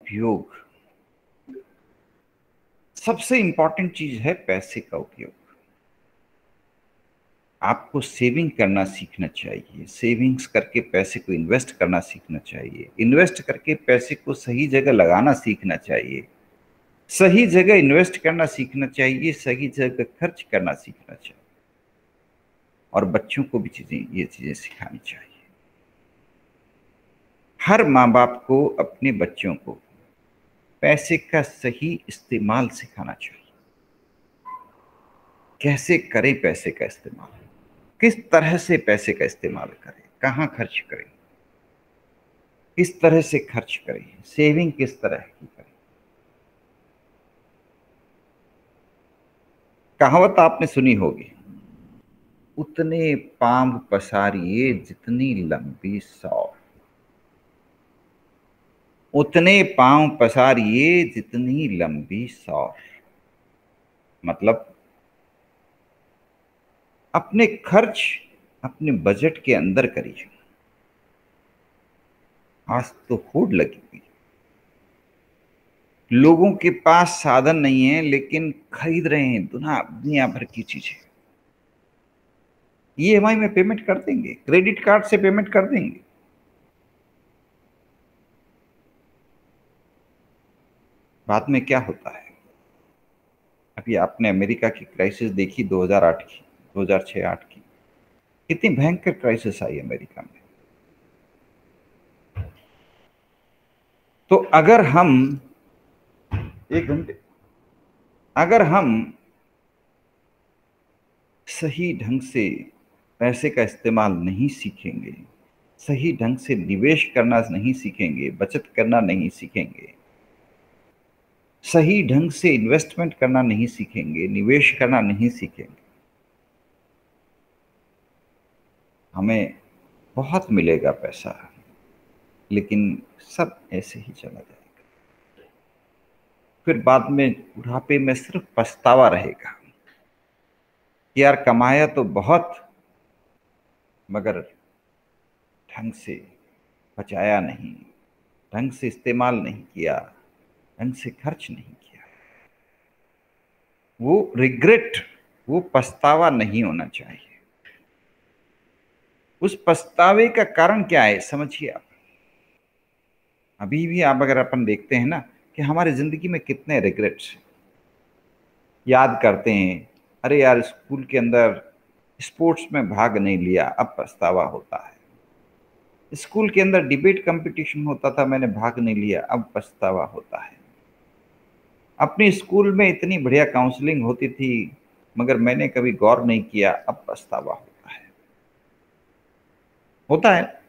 उपयोग, सबसे इंपॉर्टेंट चीज है पैसे का उपयोग। आपको सेविंग करना सीखना चाहिए, सेविंग्स करके पैसे को इन्वेस्ट करना सीखना चाहिए, इन्वेस्ट करके पैसे को सही जगह लगाना सीखना चाहिए, सही जगह इन्वेस्ट करना सीखना चाहिए, सही जगह खर्च करना सीखना चाहिए, और बच्चों को भी ये चीजें सिखानी चाहिए। हर माँ बाप को अपने बच्चों को पैसे का सही इस्तेमाल सिखाना चाहिए। कैसे करें पैसे का इस्तेमाल, किस तरह से पैसे का इस्तेमाल करें, कहां खर्च करें, किस तरह से खर्च करें, सेविंग किस तरह की करें। कहावत आपने सुनी होगी, उतने पांव पसारिए जितनी लंबी सौ, उतने पांव पसारिए जितनी लंबी सौ। मतलब अपने खर्च अपने बजट के अंदर करिए। आज तो होड़ लगी हुई, लोगों के पास साधन नहीं है लेकिन खरीद रहे हैं दुनिया भर की चीजें। ईएमआई में पेमेंट कर देंगे, क्रेडिट कार्ड से पेमेंट कर देंगे। बाद में क्या होता है? अभी आपने अमेरिका की क्राइसिस देखी 2008 की, 2006-8 की, कितनी भयंकर क्राइसिस आई अमेरिका में। तो अगर हम एक घंटे, अगर हम सही ढंग से पैसे का इस्तेमाल नहीं सीखेंगे, सही ढंग से निवेश करना नहीं सीखेंगे, बचत करना नहीं सीखेंगे, सही ढंग से इन्वेस्टमेंट करना नहीं सीखेंगे, निवेश करना नहीं सीखेंगे, हमें बहुत मिलेगा पैसा लेकिन सब ऐसे ही चला जाएगा। फिर बाद में बुढ़ापे में सिर्फ पछतावा रहेगा कि यार कमाया तो बहुत मगर ढंग से बचाया नहीं, ढंग से इस्तेमाल नहीं किया, ढंग से खर्च नहीं किया। वो रिग्रेट, वो पछतावा नहीं होना चाहिए। उस पछतावे का कारण क्या है समझिए आप। अभी भी आप अगर अपन देखते हैं ना कि हमारी जिंदगी में कितने रिग्रेट्स याद करते हैं, अरे यार स्कूल के अंदर स्पोर्ट्स में भाग नहीं लिया, अब पछतावा होता है। स्कूल के अंदर डिबेट कंपटीशन होता था, मैंने भाग नहीं लिया, अब पछतावा होता है। अपने स्कूल में इतनी बढ़िया काउंसलिंग होती थी मगर मैंने कभी गौर नहीं किया, अब पछतावा होता है। होता है।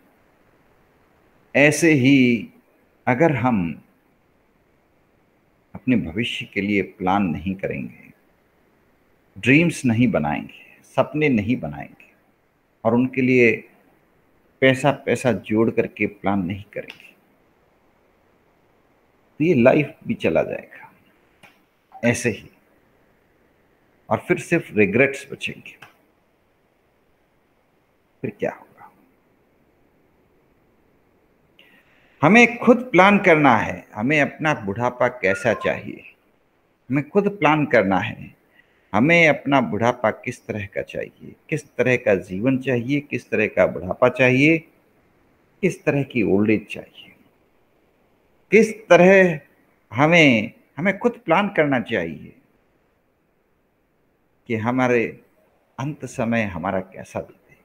ऐसे ही अगर हम अपने भविष्य के लिए प्लान नहीं करेंगे, ड्रीम्स नहीं बनाएंगे, सपने नहीं बनाएंगे और उनके लिए पैसा पैसा जोड़ करके प्लान नहीं करेंगे तो ये लाइफ भी चला जाएगा ऐसे ही, और फिर सिर्फ रिग्रेट्स बचेंगे। फिर क्या होगा? हमें खुद प्लान करना है, हमें अपना बुढ़ापा कैसा चाहिए, हमें खुद प्लान करना है। हमें अपना बुढ़ापा किस तरह का चाहिए, किस तरह का जीवन चाहिए, किस तरह का बुढ़ापा चाहिए, किस तरह की ओल्ड एज चाहिए, किस तरह हमें हमें खुद प्लान करना चाहिए कि हमारे अंत समय हमारा कैसा बीते।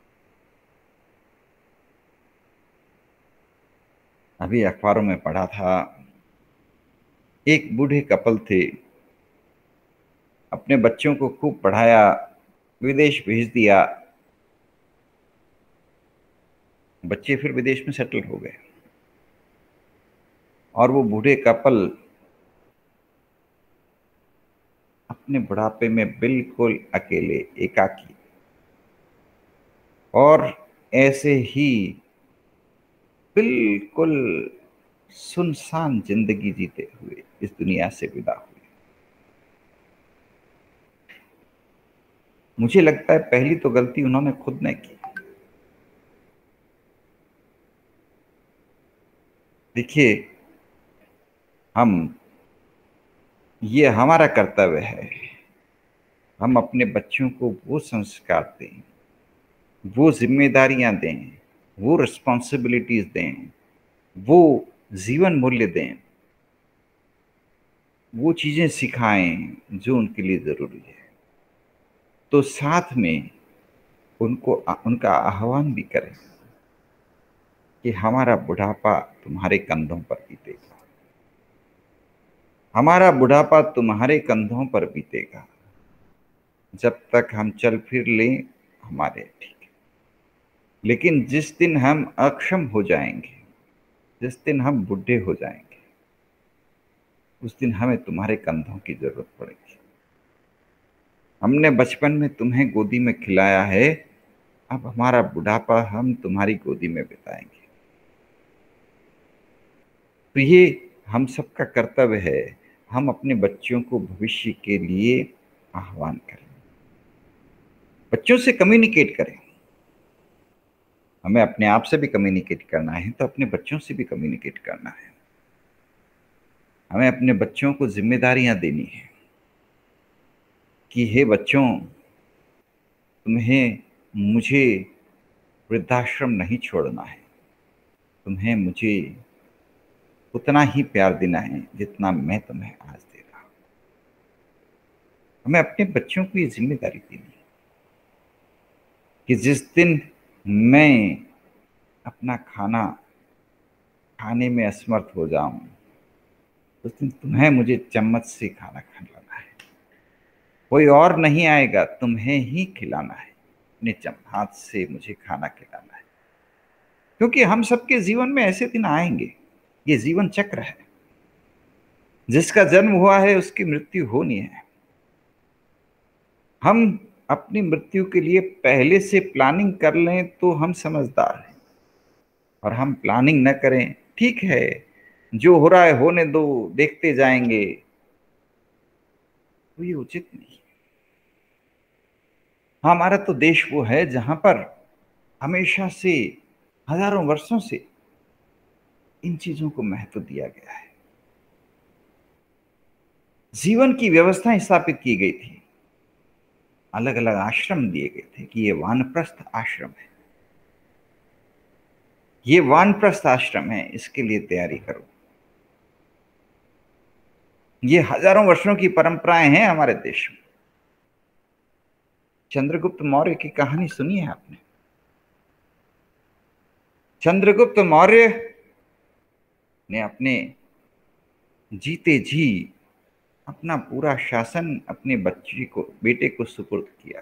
अभी अखबारों में पढ़ा था, एक बूढ़े कपल थे, अपने बच्चों को खूब पढ़ाया, विदेश भेज दिया, बच्चे फिर विदेश में सेटल हो गए और वो बूढ़े कपल अपने बुढ़ापे में बिल्कुल अकेले, एकाकी और ऐसे ही बिल्कुल सुनसान जिंदगी जीते हुए इस दुनिया से विदा हुए। मुझे लगता है पहली तो गलती उन्होंने खुद ने की। देखिए, हम ये हमारा कर्तव्य है, हम अपने बच्चों को वो संस्कार दें, वो जिम्मेदारियां दें, वो रिस्पॉन्सिबिलिटीज दें, वो जीवन मूल्य दें, वो चीजें सिखाएं जो उनके लिए जरूरी है। तो साथ में उनको उनका आह्वान भी करें कि हमारा बुढ़ापा तुम्हारे कंधों पर बीतेगा, हमारा बुढ़ापा तुम्हारे कंधों पर बीतेगा। जब तक हम चल फिर लें हमारे ठीक है, लेकिन जिस दिन हम अक्षम हो जाएंगे, जिस दिन हम बूढ़े हो जाएंगे, उस दिन हमें तुम्हारे कंधों की जरूरत पड़ेगी। हमने बचपन में तुम्हें गोदी में खिलाया है, अब हमारा बुढ़ापा हम तुम्हारी गोदी में बिताएंगे। तो ये हम सबका कर्तव्य है, हम अपने बच्चों को भविष्य के लिए आह्वान करें, बच्चों से कम्युनिकेट करें। हमें अपने आप से भी कम्युनिकेट करना है तो अपने बच्चों से भी कम्युनिकेट करना है। हमें अपने बच्चों को जिम्मेदारियां देनी है कि हे बच्चों, तुम्हें मुझे वृद्धाश्रम नहीं छोड़ना है, तुम्हें मुझे उतना ही प्यार देना है जितना मैं तुम्हें आज दे रहा हूं। हमें अपने बच्चों को ये जिम्मेदारी देनी है कि जिस दिन मैं अपना खाना खाने में असमर्थ हो जाऊं, उस दिन तुम्हें मुझे चम्मच से खाना खिलाना है, कोई और नहीं आएगा, तुम्हें ही खिलाना है, अपने हाथ से मुझे खाना खिलाना है। क्योंकि हम सबके जीवन में ऐसे दिन आएंगे, ये जीवन चक्र है, जिसका जन्म हुआ है उसकी मृत्यु होनी है। हम अपनी मृत्यु के लिए पहले से प्लानिंग कर लें तो हम समझदार हैं, और हम प्लानिंग न करें, ठीक है जो हो रहा है होने दो, देखते जाएंगे, तो ये उचित नहीं। हमारा तो देश वो है जहां पर हमेशा से, हजारों वर्षों से इन चीजों को महत्व दिया गया है। जीवन की व्यवस्थाएं स्थापित की गई थी, अलग अलग आश्रम दिए गए थे कि ये वानप्रस्थ आश्रम है, ये वानप्रस्थ आश्रम है, इसके लिए तैयारी करो। ये हजारों वर्षों की परंपराएं हैं हमारे देश में। चंद्रगुप्त मौर्य की कहानी सुनी है आपने? चंद्रगुप्त मौर्य ने अपने जीते जी अपना पूरा शासन अपने बच्चे को, बेटे को सुपुर्द किया,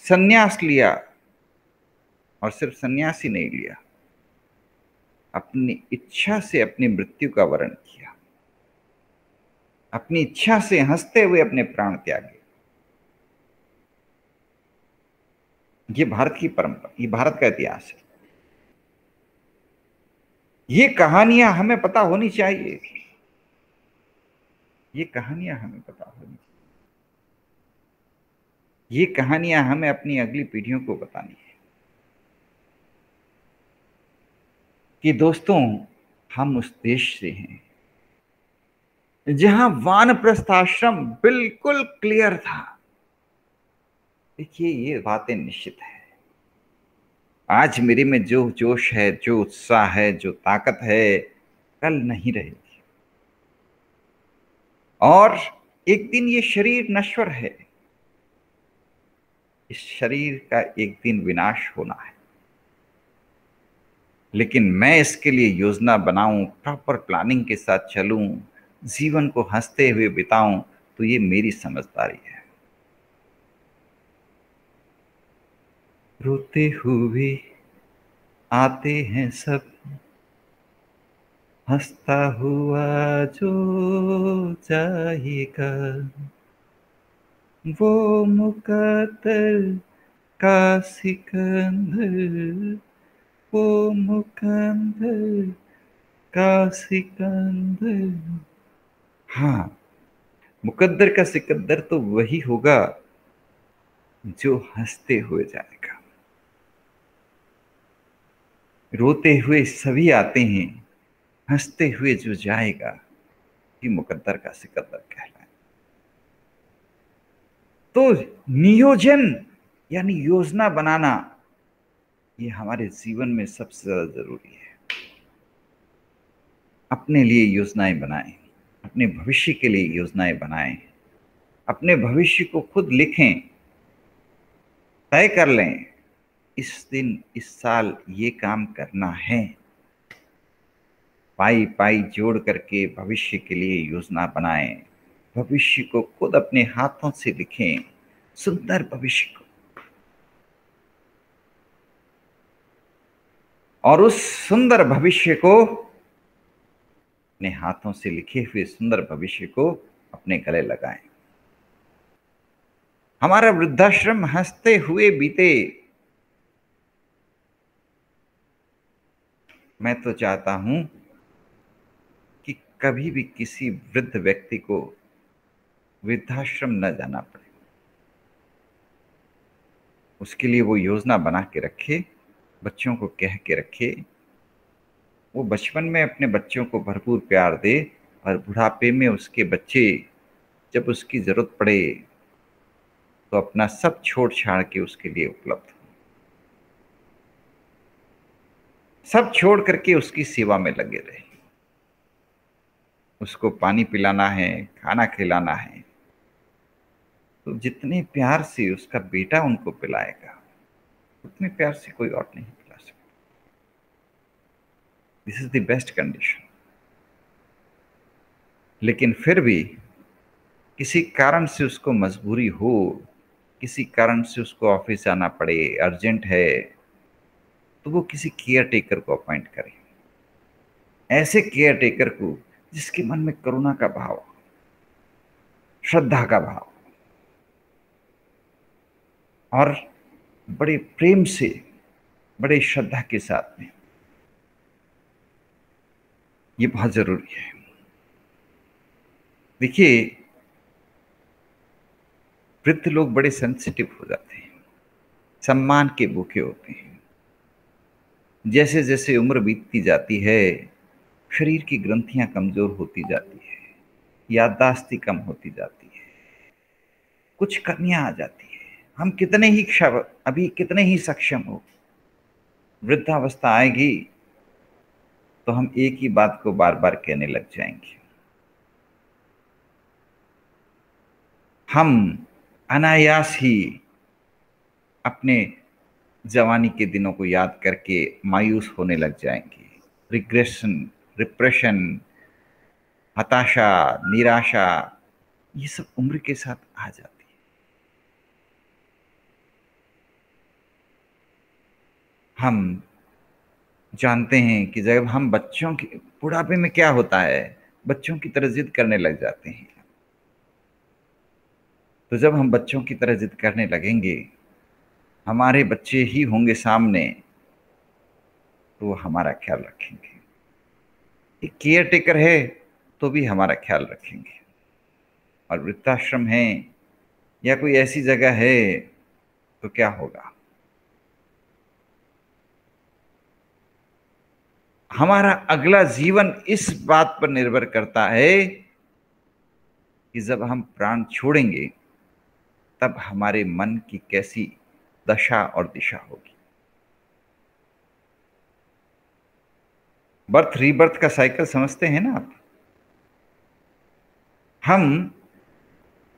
संन्यास लिया, और सिर्फ संन्यास ही नहीं लिया, अपनी इच्छा से अपनी मृत्यु का वरण किया, अपनी इच्छा से हंसते हुए अपने प्राण त्यागे। ये भारत की परंपरा, ये भारत का इतिहास है। ये कहानियां हमें पता होनी चाहिए, ये कहानियां हमें पता होनी चाहिए, ये कहानियां हमें अपनी अगली पीढ़ियों को बतानी है कि दोस्तों, हम उस देश से हैं जहां वानप्रस्थ आश्रम बिल्कुल क्लियर था। देखिए ये बातें निश्चित है, आज मेरे में जो जोश है, जो उत्साह है, जो ताकत है, कल नहीं रहेगी। और एक दिन ये शरीर नश्वर है, इस शरीर का एक दिन विनाश होना है, लेकिन मैं इसके लिए योजना बनाऊं, प्रॉपर प्लानिंग के साथ चलूं, जीवन को हंसते हुए बिताऊं, तो ये मेरी समझदारी है। रोते हुए आते हैं सब, हंसता हुआ जो जाएगा, वो मुकद्दर का सिकंदर, वो मुकद्दर का सिकंदर। हाँ, मुकद्दर का सिकंदर तो वही होगा जो हंसते हुए जाएगा। रोते हुए सभी आते हैं, हंसते हुए जो जाएगा कि मुकद्दर का सिकंदर कहलाए। तो नियोजन यानी योजना बनाना, ये हमारे जीवन में सबसे ज्यादा जरूरी है। अपने लिए योजनाएं बनाएं, अपने भविष्य के लिए योजनाएं बनाएं, अपने भविष्य को खुद लिखें, तय कर लें इस दिन इस साल ये काम करना है। पाई पाई जोड़ करके भविष्य के लिए योजना बनाएं, भविष्य को खुद अपने हाथों से लिखें, सुंदर भविष्य को। और उस सुंदर भविष्य को, अपने हाथों से लिखे हुए सुंदर भविष्य को अपने गले लगाएं। हमारा वृद्धाश्रम हंसते हुए बीते। मैं तो चाहता हूं कि कभी भी किसी वृद्ध व्यक्ति को वृद्धाश्रम न जाना पड़े। उसके लिए वो योजना बना के रखे, बच्चों को कह के रखे, वो बचपन में अपने बच्चों को भरपूर प्यार दे, और बुढ़ापे में उसके बच्चे जब उसकी जरूरत पड़े तो अपना सब छोड़ छाड़ के उसके लिए उपलब्ध हो, सब छोड़ करके उसकी सेवा में लगे रहे। उसको पानी पिलाना है, खाना खिलाना है, तो जितने प्यार से उसका बेटा उनको पिलाएगा उतने प्यार से कोई और नहीं पिला सकता। This is the best condition. लेकिन फिर भी किसी कारण से उसको मजबूरी हो, किसी कारण से उसको ऑफिस जाना पड़े, अर्जेंट है, तो वो किसी केयर टेकर को अपॉइंट करे। ऐसे केयर टेकर को जिसके मन में करुणा का भाव, श्रद्धा का भाव, और बड़े प्रेम से, बड़े श्रद्धा के साथ में, ये बहुत जरूरी है। देखिए, वृद्ध लोग बड़े सेंसिटिव हो जाते हैं, सम्मान के भूखे होते हैं। जैसे जैसे उम्र बीतती जाती है, शरीर की ग्रंथियां कमजोर होती जाती है, याददाश्त कम होती जाती है, कुछ कमियां आ जाती है। हम कितने ही अभी कितने ही सक्षम हो, वृद्धावस्था आएगी तो हम एक ही बात को बार बार कहने लग जाएंगे। हम अनायास ही अपने जवानी के दिनों को याद करके मायूस होने लग जाएंगे। रिग्रेशन, रिप्रेशन, हताशा, निराशा, ये सब उम्र के साथ आ जाती है। हम जानते हैं कि जब हम बच्चों के बुढ़ापे में क्या होता है, बच्चों की तरह जिद करने लग जाते हैं। तो जब हम बच्चों की तरह जिद करने लगेंगे, हमारे बच्चे ही होंगे सामने, तो वो हमारा ख्याल रखेंगे। एक केयर टेकर है तो भी हमारा ख्याल रखेंगे। और वृद्धाश्रम है या कोई ऐसी जगह है तो क्या होगा? हमारा अगला जीवन इस बात पर निर्भर करता है कि जब हम प्राण छोड़ेंगे तब हमारे मन की कैसी दशा और दिशा होगी। बर्थ रीबर्थ का साइकिल समझते हैं ना आप? हम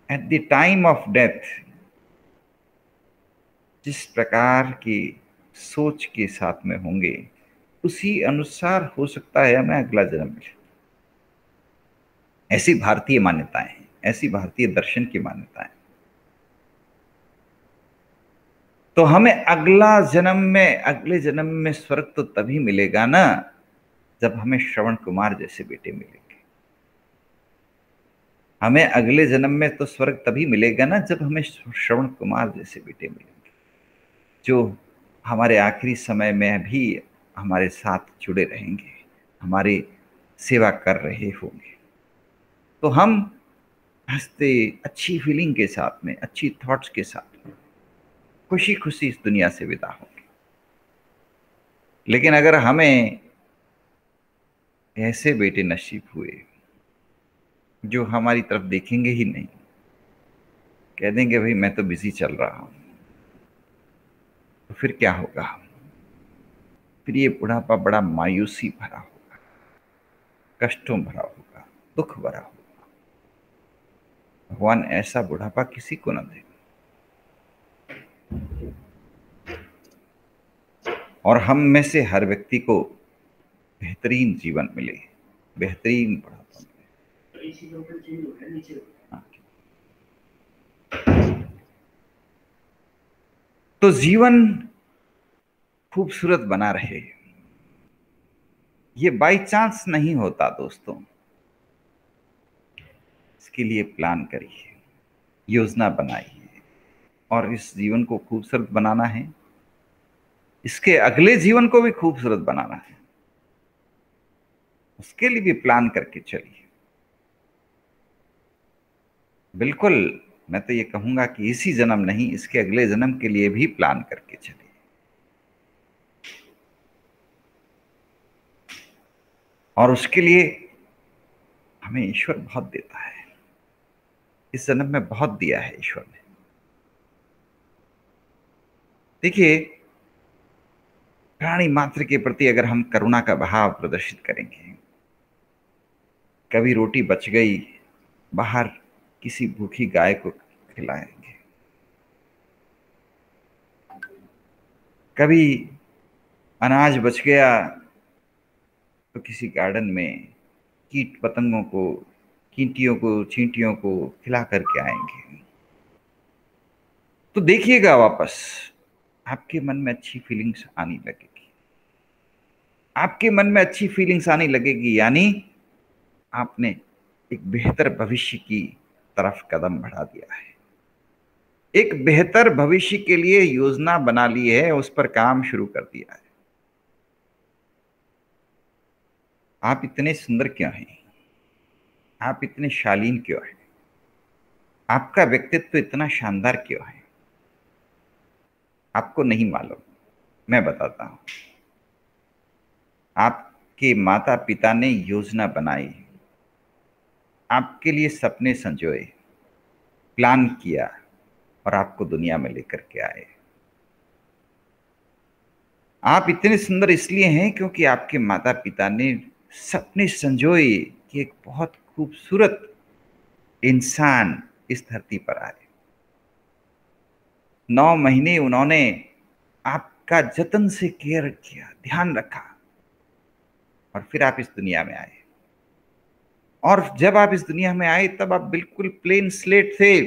at the time of death जिस प्रकार की सोच के साथ में होंगे, उसी अनुसार हो सकता है हमें अगला जन्म मिले। ऐसी भारतीय मान्यताएं हैं, ऐसी भारतीय दर्शन की मान्यताएं। तो हमें अगले जन्म में स्वर्ग तो तभी मिलेगा ना जब हमें श्रवण कुमार जैसे बेटे मिलेंगे। हमें अगले जन्म में तो स्वर्ग तभी मिलेगा ना जब हमें श्रवण कुमार जैसे बेटे मिलेंगे, जो हमारे आखिरी समय में भी हमारे साथ जुड़े रहेंगे, हमारी सेवा कर रहे होंगे। तो हम हंसते, अच्छी फीलिंग के साथ में, अच्छी थॉट्स के साथ में खुशी खुशी इस दुनिया से विदा होंगे। लेकिन अगर हमें ऐसे बेटे नसीब हुए जो हमारी तरफ देखेंगे ही नहीं, कह देंगे भाई मैं तो बिजी चल रहा हूं। तो फिर क्या होगा? फिर ये बुढ़ापा बड़ा मायूसी भरा होगा, कष्टों भरा होगा, दुख भरा होगा। भगवान ऐसा बुढ़ापा किसी को न दे। और हम में से हर व्यक्ति को बेहतरीन जीवन मिले, बेहतरीन बुढ़ापा मिले। हाँ। तो जीवन खूबसूरत बना रहे, ये बाई चांस नहीं होता दोस्तों। इसके लिए प्लान करिए, योजना बनाइए, और इस जीवन को खूबसूरत बनाना है, इसके अगले जीवन को भी खूबसूरत बनाना है। उसके लिए भी प्लान करके चलिए। बिल्कुल, मैं तो ये कहूंगा कि इसी जन्म नहीं, इसके अगले जन्म के लिए भी प्लान करके चलिए। और उसके लिए हमें ईश्वर बहुत देता है, इस जन्म में बहुत दिया है ईश्वर ने। देखिए, प्राणी मात्र के प्रति अगर हम करुणा का भाव प्रदर्शित करेंगे, कभी रोटी बच गई, बाहर किसी भूखी गाय को खिलाएंगे, कभी अनाज बच गया तो किसी गार्डन में कीट पतंगों को, चींटियों को, चींटियों को खिला करके आएंगे, तो देखिएगा वापस आपके मन में अच्छी फीलिंग्स आने लगेगी। आपके मन में अच्छी फीलिंग्स आने लगेगी, यानी आपने एक बेहतर भविष्य की तरफ कदम बढ़ा दिया है, एक बेहतर भविष्य के लिए योजना बना ली है, उस पर काम शुरू कर दिया है। आप इतने सुंदर क्यों हैं? आप इतने शालीन क्यों हैं? आपका व्यक्तित्व इतना शानदार क्यों है? आपको नहीं मालूम, मैं बताता हूं। आपके माता पिता ने योजना बनाई, आपके लिए सपने संजोए, प्लान किया, और आपको दुनिया में लेकर के आए। आप इतने सुंदर इसलिए हैं क्योंकि आपके माता पिता ने सपने संजोए कि एक बहुत खूबसूरत इंसान इस धरती पर आए। 9 महीने उन्होंने आपका जतन से केयर किया, ध्यान रखा, और फिर आप इस दुनिया में आए। और जब आप इस दुनिया में आए तब आप बिल्कुल प्लेन स्लेट थे।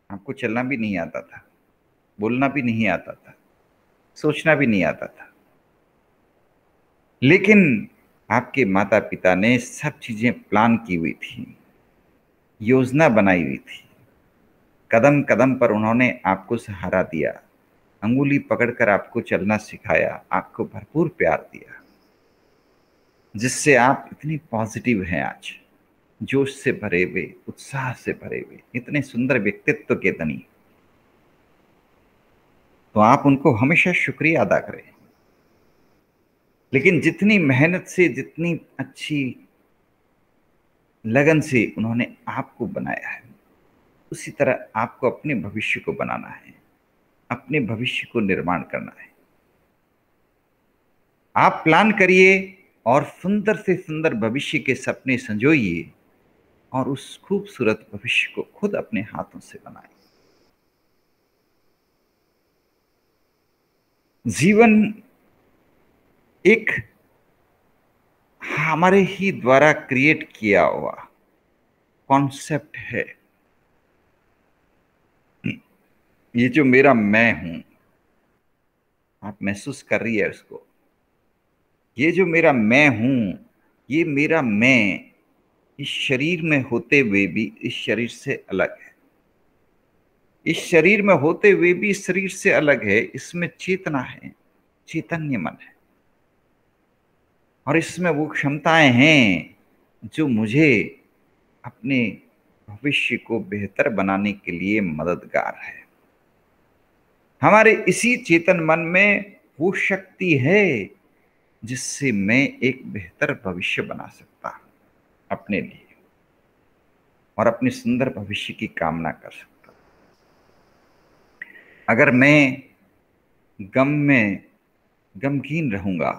आपको चलना भी नहीं आता था, बोलना भी नहीं आता था, सोचना भी नहीं आता था, लेकिन आपके माता पिता ने सब चीजें प्लान की हुई थी, योजना बनाई हुई थी। कदम कदम पर उन्होंने आपको सहारा दिया, अंगुली पकड़कर आपको चलना सिखाया, आपको भरपूर प्यार दिया, जिससे आप इतनी पॉजिटिव हैं आज, जोश से भरे हुए, उत्साह से भरे हुए, इतने सुंदर व्यक्तित्व के धनी। तो आप उनको हमेशा शुक्रिया अदा करें। लेकिन जितनी मेहनत से, जितनी अच्छी लगन से उन्होंने आपको बनाया है, उसी तरह आपको अपने भविष्य को बनाना है, अपने भविष्य को निर्माण करना है। आप प्लान करिए और सुंदर से सुंदर भविष्य के सपने संजोइए, और उस खूबसूरत भविष्य को खुद अपने हाथों से बनाएं। जीवन एक हमारे ही द्वारा क्रिएट किया हुआ कॉन्सेप्ट है। ये जो मेरा मैं हूं, आप महसूस कर रही है उसको? ये जो मेरा मैं हूं, ये मेरा मैं इस शरीर में होते हुए भी इस शरीर से अलग है, इस शरीर में होते हुए भी इस शरीर से अलग है। इसमें चेतना है, चैतन्य मन है, और इसमें वो क्षमताएं हैं जो मुझे अपने भविष्य को बेहतर बनाने के लिए मददगार है। हमारे इसी चेतन मन में वो शक्ति है जिससे मैं एक बेहतर भविष्य बना सकता हूं अपने लिए और अपने सुंदर भविष्य की कामना कर सकता हूं। अगर मैं गम में गमगीन रहूंगा,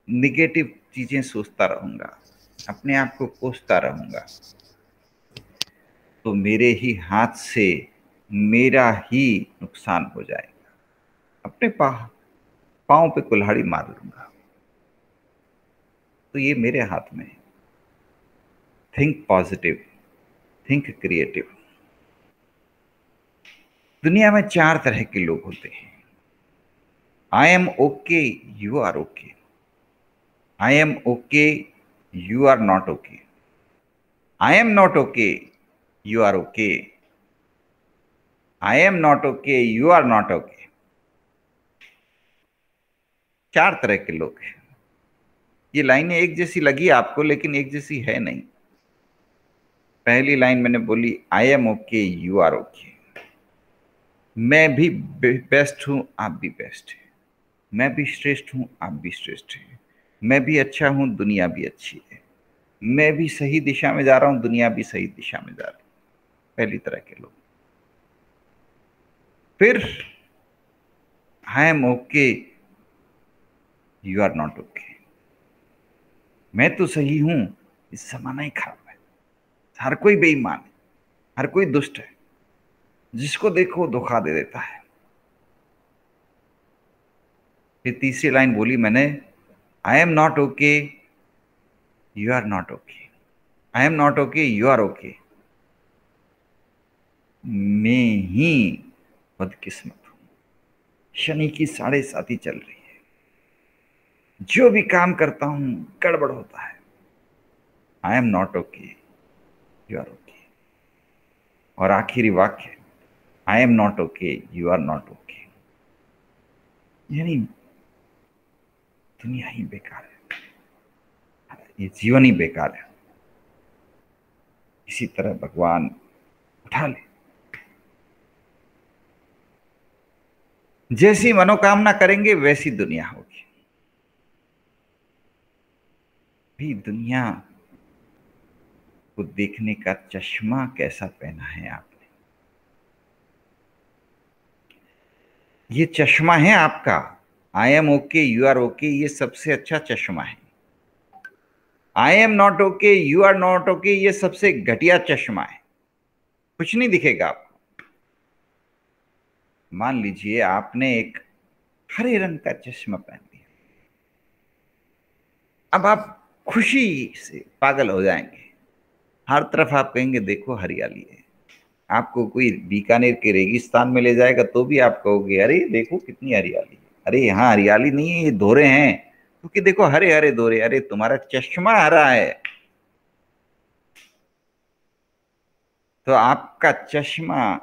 निगेटिव चीजें सोचता रहूंगा, अपने आप को कोसता रहूंगा, तो मेरे ही हाथ से मेरा ही नुकसान हो जाएगा। अपने पांव पे कुल्हाड़ी मार लूंगा। तो ये मेरे हाथ में है। Think positive, think creative. दुनिया में 4 तरह के लोग होते हैं। I am okay, you are okay. I am okay, you are not okay. I am not okay, you are okay. I am not okay, you are not okay. 4 तरह के लोग हैं। ये लाइनें एक जैसी लगी आपको, लेकिन एक जैसी है नहीं। पहली लाइन मैंने बोली, I am okay, you are okay. मैं भी बेस्ट हूं, आप भी बेस्ट है। मैं भी श्रेष्ठ हूं, आप भी श्रेष्ठ है। मैं भी अच्छा हूं, दुनिया भी अच्छी है। मैं भी सही दिशा में जा रहा हूं, दुनिया भी सही दिशा में जा रही है। पहली तरह के लोग। फिर I am okay, you are not okay. मैं तो सही हूं, इस जमाना ही खराब है। हर कोई बेईमान है, हर कोई दुष्ट है, जिसको देखो धोखा दे देता है। फिर तीसरी लाइन बोली मैंने, I am not okay, you are not okay. I am not okay, you are okay. मैं ही बदकिस्मत हूं। शनि की 7.5 चल रही है। जो भी काम करता हूं गड़बड़ होता है। I am not okay, you are okay. और आखिरी वाक्य, I am not okay, you are not okay. यानी दुनिया ही बेकार है, ये जीवन ही बेकार है। इसी तरह भगवान उठा ले। जैसी मनोकामना करेंगे वैसी दुनिया होगी। भी दुनिया को देखने का चश्मा कैसा पहना है आपने? ये चश्मा है आपका। I am okay, you are okay, ये सबसे अच्छा चश्मा है। I am not okay, you are not okay, ये सबसे घटिया चश्मा है। कुछ नहीं दिखेगा आपको। मान लीजिए आपने एक हरे रंग का चश्मा पहन लिया। अब आप खुशी से पागल हो जाएंगे। हर तरफ आप कहेंगे देखो हरियाली है। आपको कोई बीकानेर के रेगिस्तान में ले जाएगा तो भी आप कहोगे अरे देखो कितनी हरियाली है। अरे यहाँ हरियाली नहीं है, ये दोरे हैं। क्योंकि देखो हरे हरे दोरे। अरे तुम्हारा चश्मा हरा है। तो आपका चश्मा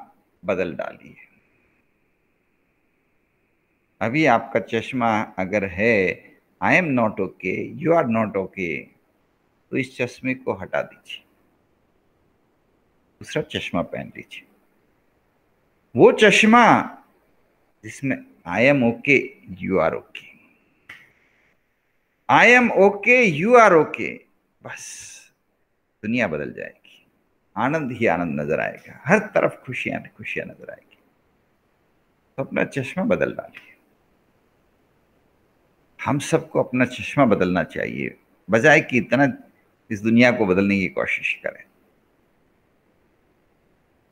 बदल डालिए। अभी आपका चश्मा अगर है I am not okay, you are not okay, तो इस चश्मे को हटा दीजिए, दूसरा चश्मा पहन लीजिए। वो चश्मा जिसमें I am okay, you are okay. I am okay, you are okay. बस दुनिया बदल जाएगी। आनंद ही आनंद नजर आएगा। हर तरफ खुशियां खुशियां नजर आएगी। तो अपना चश्मा बदल डालिए। हम सबको अपना चश्मा बदलना चाहिए, बजाय कि इतना इस दुनिया को बदलने की कोशिश करें।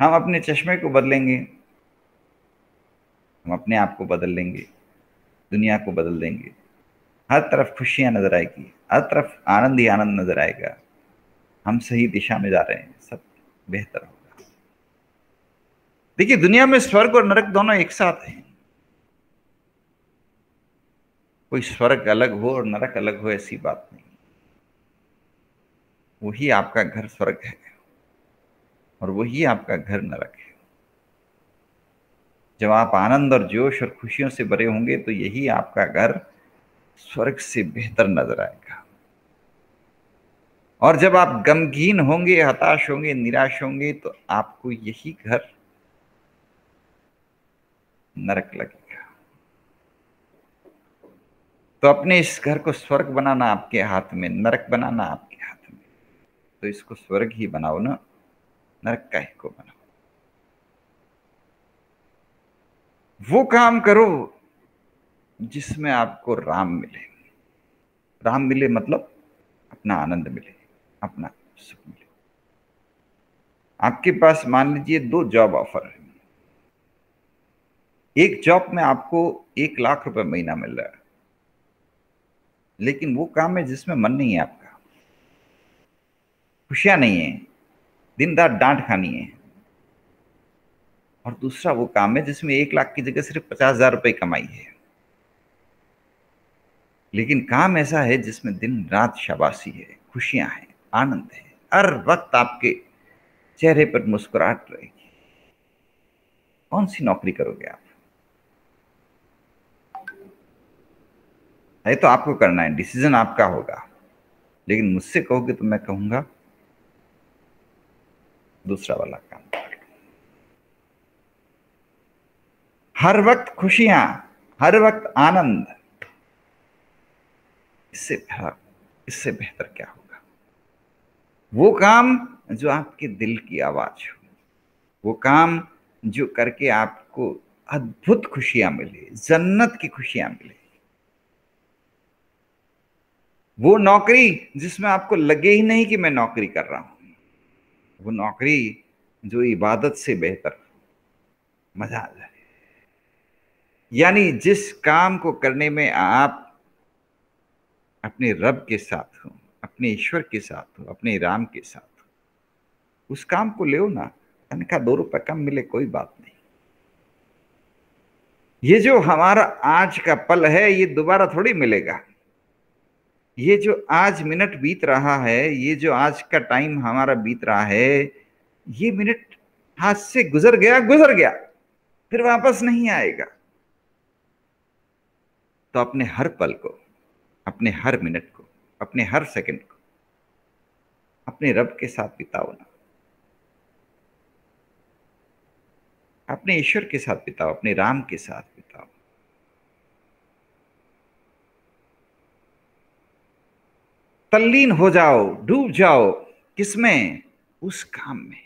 हम अपने चश्मे को बदलेंगे, हम अपने आप को बदल लेंगे, दुनिया को बदल देंगे। हर तरफ खुशियां नजर आएगी, हर तरफ आनंद ही आनंद नजर आएगा। हम सही दिशा में जा रहे हैं, सब बेहतर होगा। देखिए दुनिया में स्वर्ग और नरक दोनों एक साथ हैं। कोई स्वर्ग अलग हो और नरक अलग हो ऐसी बात नहीं। वही आपका घर स्वर्ग है और वही आपका घर नरक है। जब आप आनंद और जोश और खुशियों से भरे होंगे तो यही आपका घर स्वर्ग से बेहतर नजर आएगा। और जब आप गमगीन होंगे, हताश होंगे, निराश होंगे, तो आपको यही घर नरक लगेगा। तो अपने इस घर को स्वर्ग बनाना आपके हाथ में, नरक बनाना आपके हाथ में। तो इसको स्वर्ग ही बनाओ ना, नरक काहे को बनाओ। वो काम करो जिसमें आपको राम मिले। राम मिले मतलब अपना आनंद मिले, अपना सुख मिले। आपके पास मान लीजिए 2 जॉब ऑफर है। एक जॉब में आपको 1 लाख रुपए महीना मिल रहा है, लेकिन वो काम है जिसमें मन नहीं है आपका, खुशियां नहीं है, दिन रात डांट खानी है। और दूसरा वो काम है जिसमें 1 लाख की जगह सिर्फ 50,000 रुपए कमाई है, लेकिन काम ऐसा है जिसमें दिन रात शाबाशी है, खुशियां हैं, आनंद है, हर वक्त आपके चेहरे पर मुस्कुराहट रहेगी। कौन सी नौकरी करोगे आप? है तो आपको करना है, डिसीजन आपका होगा, लेकिन मुझसे कहोगे तो मैं कहूंगा दूसरा वाला काम। हर वक्त खुशियां, हर वक्त आनंद, इससे बेहतर क्या होगा? वो काम जो आपके दिल की आवाज हो, वो काम जो करके आपको अद्भुत खुशियां मिले, जन्नत की खुशियां मिले। वो नौकरी जिसमें आपको लगे ही नहीं कि मैं नौकरी कर रहा हूं। वो नौकरी जो इबादत से बेहतर, मजा आ जाए। यानी जिस काम को करने में आप अपने रब के साथ हो, अपने ईश्वर के साथ हो, अपने राम के साथ हो, उस काम को ले ना। तनख्वाह 2 रुपए कम मिले कोई बात नहीं। ये जो हमारा आज का पल है ये दोबारा थोड़ी मिलेगा। ये जो आज मिनट बीत रहा है, ये जो आज का टाइम हमारा बीत रहा है, ये मिनट हाथ से गुजर गया, गुजर गया, फिर वापस नहीं आएगा। तो अपने हर पल को, अपने हर मिनट को, अपने हर सेकंड को अपने रब के साथ बिताओ ना, अपने ईश्वर के साथ बिताओ, अपने राम के साथ बिताओ। तल्लीन हो जाओ, डूब जाओ। किसमें? उस काम में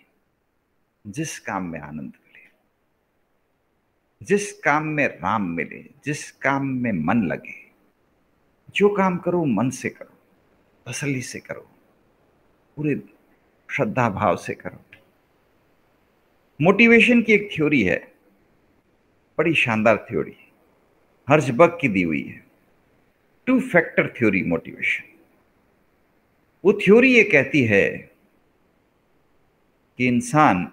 जिस काम में आनंद मिले, जिस काम में राम मिले, जिस काम में मन लगे। जो काम करो मन से करो, तसल्ली से करो, पूरे श्रद्धा भाव से करो। मोटिवेशन की एक थ्योरी है, बड़ी शानदार थ्योरी, हर्जबर्ग की दी हुई है, 2 फैक्टर थ्योरी मोटिवेशन। वो थ्योरी ये कहती है कि इंसान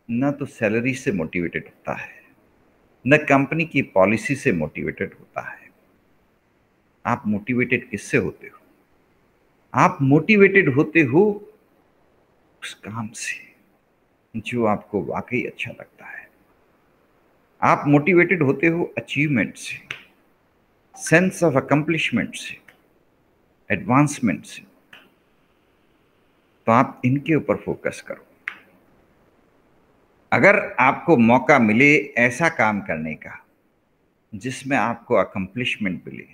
न तो सैलरी से मोटिवेटेड होता है, न कंपनी की पॉलिसी से मोटिवेटेड होता है। आप मोटिवेटेड किससे होते हो? आप मोटिवेटेड होते हो उस काम से जो आपको वाकई अच्छा लगता है। आप मोटिवेटेड होते हो अचीवमेंट से, सेंस ऑफ अकम्पलिशमेंट से, एडवांसमेंट से। तो आप इनके ऊपर फोकस करो। अगर आपको मौका मिले ऐसा काम करने का जिसमें आपको अकम्पलिशमेंट मिले,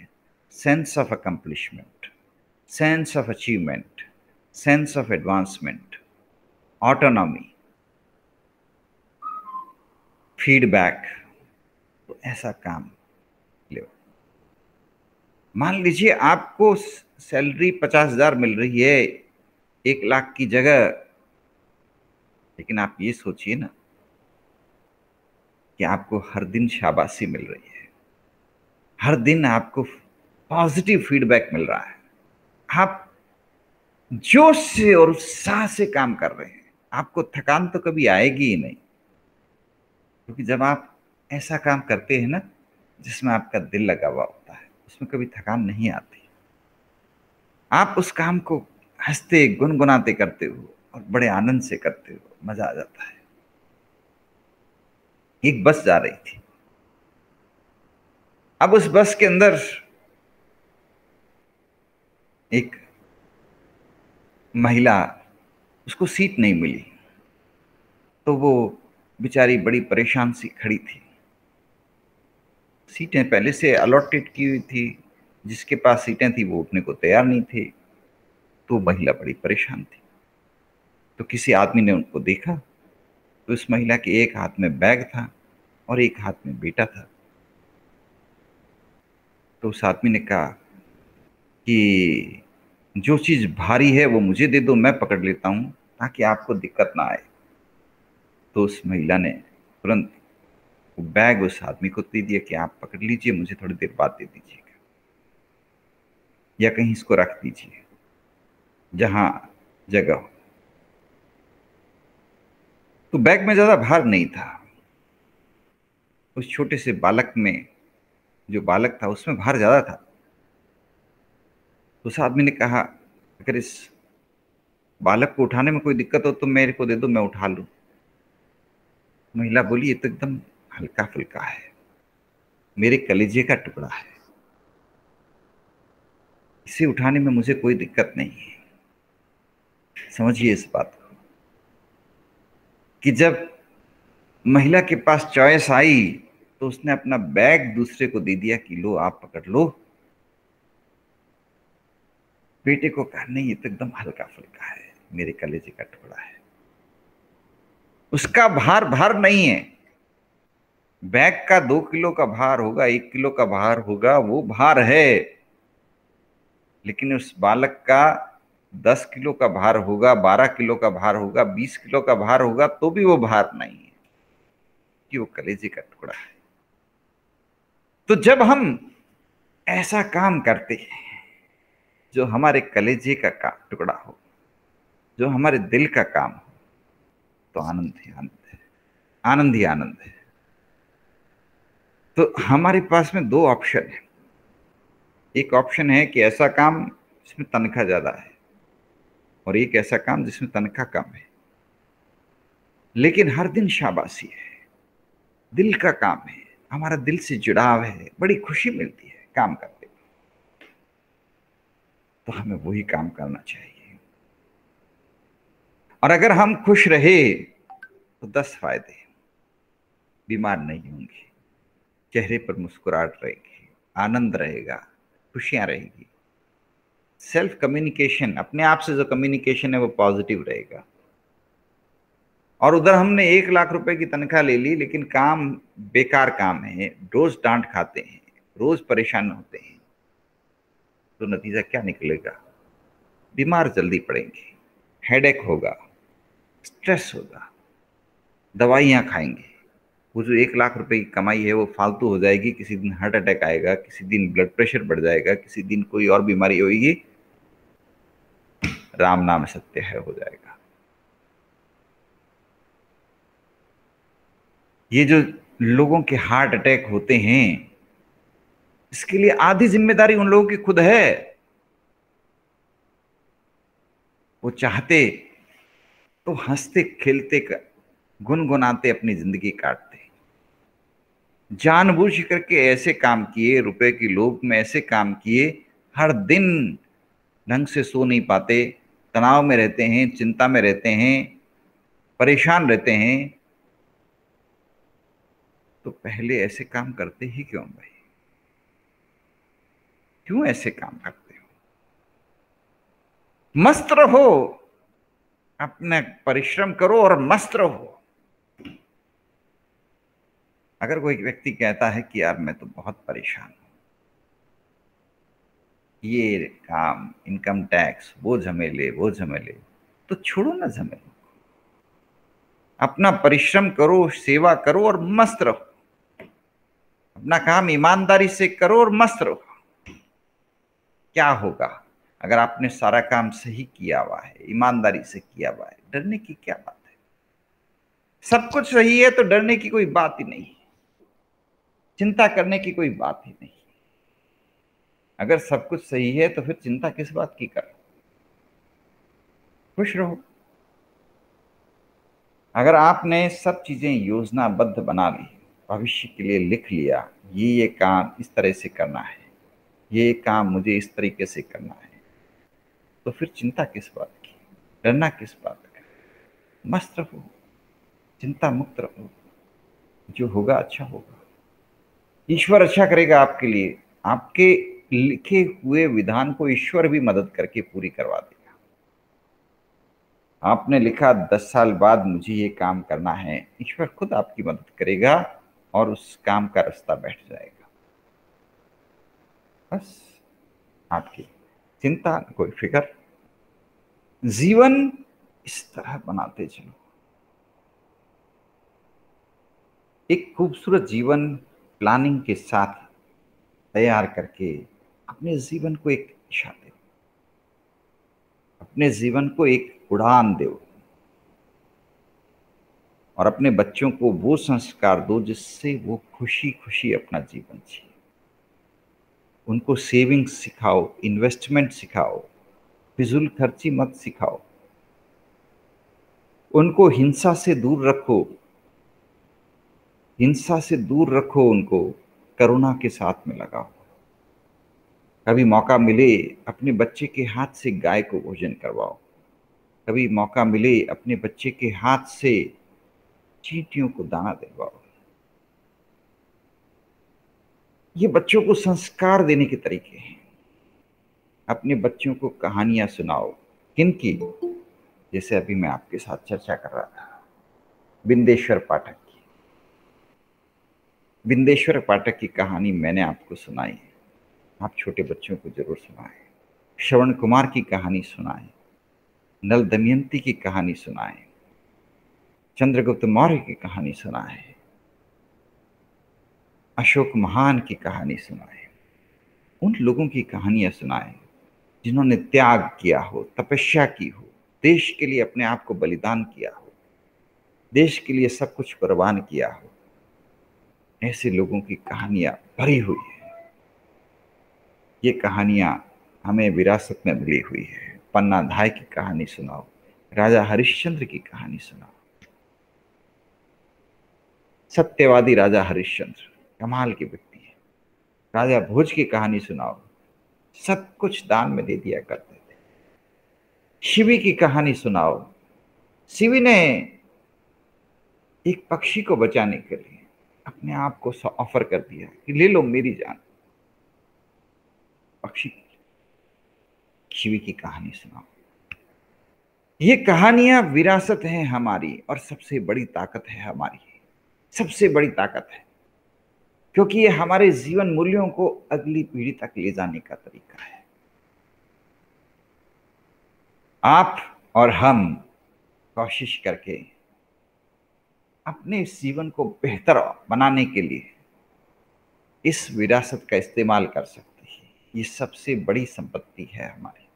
sense of accomplishment, sense of achievement, sense of advancement, autonomy, feedback, तो ऐसा काम लो। मान लीजिए आपको सैलरी 50,000 मिल रही है 1 लाख की जगह, लेकिन आप ये सोचिए ना कि आपको हर दिन शाबाशी मिल रही है, हर दिन आपको पॉजिटिव फीडबैक मिल रहा है, आप जोश से और उत्साह से काम कर रहे हैं, आपको थकान तो कभी आएगी ही नहीं। क्योंकि जब आप ऐसा काम करते हैं ना जिसमें आपका दिल लगा हुआ होता है, उसमें कभी थकान नहीं आती। आप उस काम को हंसते गुनगुनाते करते हो और बड़े आनंद से करते हो, मजा आ जाता है। एक बस जा रही थी, अब उस बस के अंदर एक महिला, उसको सीट नहीं मिली, तो वो बेचारी बड़ी परेशान सी खड़ी थी। सीटें पहले से अलॉटेड की हुई थी, जिसके पास सीटें थी वो उठने को तैयार नहीं थे। तो महिला बड़ी परेशान थी। तो किसी आदमी ने उनको देखा, तो उस महिला के एक हाथ में बैग था और एक हाथ में बेटा था। तो उस आदमी ने कहा कि जो चीज भारी है वो मुझे दे दो, मैं पकड़ लेता हूं ताकि आपको दिक्कत ना आए। तो उस महिला ने तुरंत वो बैग उस आदमी को दे दिया कि आप पकड़ लीजिए, मुझे थोड़ी देर बाद दे दीजिएगा, या कहीं इसको रख दीजिए जहां जगह हो। तो बैग में ज्यादा भार नहीं था। उस छोटे से बालक में, जो बालक था उसमें भार ज्यादा था। उस आदमी ने कहा, अगर इस बालक को उठाने में कोई दिक्कत हो तो मेरे को दे दो, मैं उठा लूं। महिला बोली, ये तो एकदम हल्का फुल्का है, मेरे कलेजे का टुकड़ा है, इसे उठाने में मुझे कोई दिक्कत नहीं है। समझिए इस बात को कि जब महिला के पास चॉइस आई तो उसने अपना बैग दूसरे को दे दिया कि लो आप पकड़ लो। बेटे को कहा, नहीं ये तो एकदम हल्का फुल्का है, मेरे कलेजे का टुकड़ा है। उसका भार भार नहीं है। बैग का 2 किलो का भार होगा, 1 किलो का भार होगा, वो भार है। लेकिन उस बालक का 10 किलो का भार होगा, 12 किलो का भार होगा, 20 किलो का भार होगा, तो भी वो भार नहीं है कि वो कलेजे का टुकड़ा है। तो जब हम ऐसा काम करते हैं जो हमारे कलेजे का टुकड़ा हो, जो हमारे दिल का काम हो, तो आनंद ही आनंद है, आनंद ही आनंद है। तो हमारे पास में दो ऑप्शन है। एक ऑप्शन है कि ऐसा काम जिसमें तनख्वाह ज्यादा है, और एक ऐसा काम जिसमें तनख्वाह कम है लेकिन हर दिन शाबाशी है, दिल का काम है, हमारा दिल से जुड़ाव है, बड़ी खुशी मिलती है काम करते। तो हमें वही काम करना चाहिए। और अगर हम खुश रहे तो 10 फायदे। बीमार नहीं होंगे, चेहरे पर मुस्कुराहट रहेगी, आनंद रहेगा, खुशियां रहेगी। सेल्फ कम्युनिकेशन, अपने आप से जो कम्युनिकेशन है वो पॉजिटिव रहेगा। और उधर हमने 1 लाख रुपए की तनख्वाह ले ली लेकिन काम बेकार काम है, रोज डांट खाते हैं, रोज परेशान होते हैं, तो नतीजा क्या निकलेगा? बीमार जल्दी पड़ेंगे, हेडेक होगा, स्ट्रेस होगा, दवाइयां खाएंगे। वो जो 1 लाख रुपए की कमाई है वो फालतू हो जाएगी। किसी दिन हार्ट अटैक आएगा, किसी दिन ब्लड प्रेशर बढ़ जाएगा, किसी दिन कोई और बीमारी होगी, राम नाम सत्य है हो जाएगा। ये जो लोगों के हार्ट अटैक होते हैं, इसके लिए आधी जिम्मेदारी उन लोगों की खुद है। वो चाहते तो हंसते खेलते गुनगुनाते अपनी जिंदगी काटते। जानबूझ करके ऐसे काम किए, रुपए की लोभ में ऐसे काम किए, हर दिन ढंग से सो नहीं पाते, तनाव में रहते हैं, चिंता में रहते हैं, परेशान रहते हैं। तो पहले ऐसे काम करते ही क्यों भाई? क्यों ऐसे काम करते हो? मस्त रहो, अपने परिश्रम करो और मस्त रहो। अगर कोई व्यक्ति कहता है कि यार मैं तो बहुत परेशान हूं, ये काम, इनकम टैक्स, वो झमेले वो झमेले, तो छोड़ो ना झमेले, अपना परिश्रम करो, सेवा करो और मस्त रहो। अपना काम ईमानदारी से करो और मस्त रहो। क्या होगा अगर आपने सारा काम सही किया हुआ है, ईमानदारी से किया हुआ है? डरने की क्या बात है? सब कुछ सही है तो डरने की कोई बात ही नहीं, चिंता करने की कोई बात ही नहीं। अगर सब कुछ सही है तो फिर चिंता किस बात की कर? खुश रहो। अगर आपने सब चीजें योजनाबद्ध बना ली, भविष्य के लिए लिख लिया, ये काम इस तरह से करना है, ये काम मुझे इस तरीके से करना है, तो फिर चिंता किस बात की, डरना किस बात का? मस्त रहो, चिंता मुक्त रहो, जो होगा अच्छा होगा। ईश्वर अच्छा करेगा आपके लिए। आपके लिखे हुए विधान को ईश्वर भी मदद करके पूरी करवा देगा। आपने लिखा 10 साल बाद मुझे ये काम करना है, ईश्वर खुद आपकी मदद करेगा और उस काम का रास्ता बैठ जाएगा। बस आपकी चिंता, कोई फिक्र, जीवन इस तरह बनाते चलो। एक खूबसूरत जीवन प्लानिंग के साथ तैयार करके अपने जीवन को एक दिशा दो, अपने जीवन को एक उड़ान दो और अपने बच्चों को वो संस्कार दो जिससे वो खुशी खुशी अपना जीवन जिए। उनको सेविंग्स सिखाओ, इन्वेस्टमेंट सिखाओ, फिजूल खर्ची मत सिखाओ। उनको हिंसा से दूर रखो, हिंसा से दूर रखो, उनको करुणा के साथ में लगाओ। कभी मौका मिले अपने बच्चे के हाथ से गाय को भोजन करवाओ, कभी मौका मिले अपने बच्चे के हाथ से चींटियों को दाना दिलवाओ। ये बच्चों को संस्कार देने के तरीके हैं। अपने बच्चों को कहानियां सुनाओ। किनकी? जैसे अभी मैं आपके साथ चर्चा कर रहा था, बिंदेश्वर पाठक की। बिंदेश्वर पाठक की कहानी मैंने आपको सुनाई है, आप छोटे बच्चों को जरूर सुनाएं। श्रवण कुमार की कहानी सुनाएं, नल दमयंती की कहानी सुनाएं, चंद्रगुप्त मौर्य की कहानी सुनाएं, अशोक महान की कहानी सुनाएं। उन लोगों की कहानियां सुनाएं जिन्होंने त्याग किया हो, तपस्या की हो, देश के लिए अपने आप को बलिदान किया हो, देश के लिए सब कुछ कुर्बान किया हो। ऐसे लोगों की कहानियां भरी हुई है। ये कहानियां हमें विरासत में मिली हुई है। पन्ना धाय की कहानी सुनाओ, राजा हरिश्चंद्र की कहानी सुनाओ। सत्यवादी राजा हरिश्चंद्र कमाल के व्यक्ति है। राजा भोज की कहानी सुनाओ, सब कुछ दान में दे दिया करते थे। शिवी की कहानी सुनाओ, शिवी ने एक पक्षी को बचाने के लिए अपने आप को ऑफर कर दिया कि ले लो मेरी जान। पक्षी, शिवी की कहानी सुनाओ। ये कहानियां विरासत है हमारी और सबसे बड़ी ताकत है हमारी, सबसे बड़ी ताकत है, क्योंकि ये हमारे जीवन मूल्यों को अगली पीढ़ी तक ले जाने का तरीका है। आप और हम कोशिश करके अपने इस जीवन को बेहतर बनाने के लिए इस विरासत का इस्तेमाल कर सकते हैं। ये सबसे बड़ी संपत्ति है हमारी,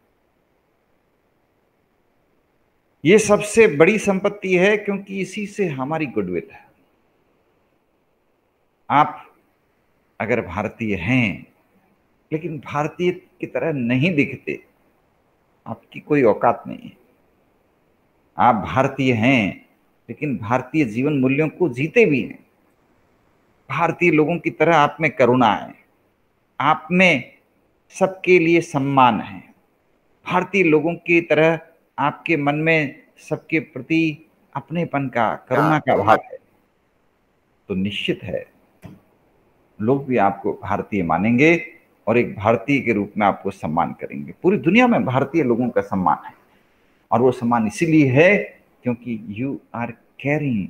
ये सबसे बड़ी संपत्ति है, क्योंकि इसी से हमारी गुडविल है। आप अगर भारतीय हैं लेकिन भारतीय की तरह नहीं दिखते, आपकी कोई औकात नहीं है। आप भारतीय हैं लेकिन भारतीय जीवन मूल्यों को जीते भी हैं। भारतीय लोगों की तरह आप में करुणा है, आप में सबके लिए सम्मान है। भारतीय लोगों की तरह आपके मन में सबके प्रति अपनेपन का, करुणा का भाव है। तो निश्चित है लोग भी आपको भारतीय मानेंगे और एक भारतीय के रूप में आपको सम्मान करेंगे। पूरी दुनिया में भारतीय लोगों का सम्मान है, और वो सम्मान इसीलिए है क्योंकि you are carrying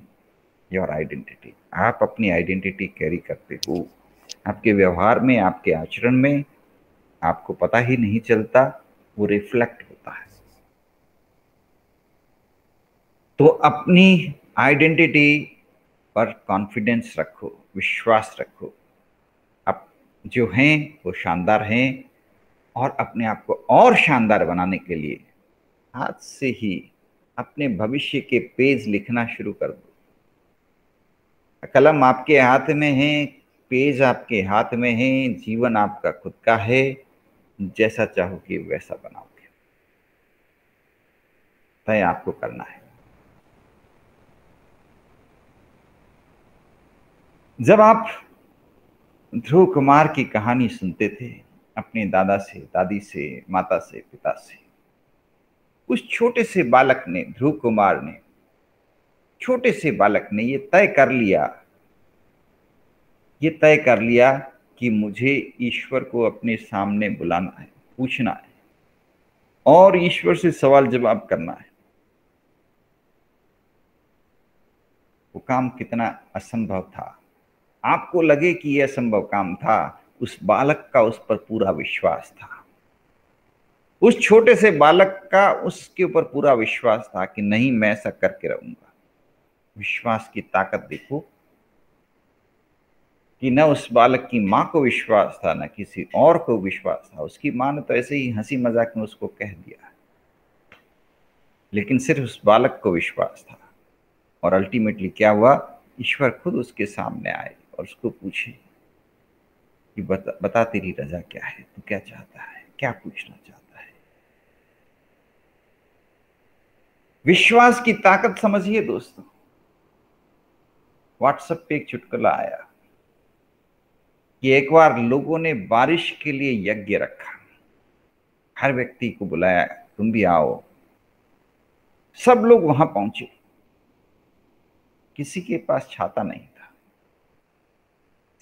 your identity. आप अपनी आइडेंटिटी कैरी करते हो। आपके व्यवहार में, आपके आचरण में आपको पता ही नहीं चलता, वो रिफ्लेक्ट होता है। तो अपनी आइडेंटिटी पर कॉन्फिडेंस रखो, विश्वास रखो। आप जो हैं वो शानदार हैं, और अपने आप को और शानदार बनाने के लिए आज से ही अपने भविष्य के पेज लिखना शुरू कर दो। कलम आपके हाथ में है, पेज आपके हाथ में है, जीवन आपका खुद का है। जैसा चाहोगे वैसा बनाओगे, तय आपको करना है। जब आप ध्रुव कुमार की कहानी सुनते थे अपने दादा से, दादी से, माता से, पिता से, उस छोटे से बालक ने, ध्रुव कुमार ने, छोटे से बालक ने ये तय कर लिया कि मुझे ईश्वर को अपने सामने बुलाना है, पूछना है और ईश्वर से सवाल जवाब करना है। वो काम कितना असंभव था। आपको लगे कि यह असंभव काम था, उस बालक का उस पर पूरा विश्वास था। उस छोटे से बालक का उसके ऊपर पूरा विश्वास था कि नहीं, मैं ऐसा करके रहूंगा। विश्वास की ताकत देखो कि न उस बालक की मां को विश्वास था, न किसी और को विश्वास था। उसकी मां ने तो ऐसे ही हंसी मजाक में उसको कह दिया, लेकिन सिर्फ उस बालक को विश्वास था। और अल्टीमेटली क्या हुआ, ईश्वर खुद उसके सामने आए और उसको पूछे कि बता तेरी रजा क्या है, तू क्या चाहता है, क्या पूछना चाहता है। विश्वास की ताकत समझिए दोस्तों। व्हाट्सएप पे एक चुटकुला आया कि एक बार लोगों ने बारिश के लिए यज्ञ रखा, हर व्यक्ति को बुलाया, तुम भी आओ। सब लोग वहां पहुंचे। किसी के पास छाता नहीं था,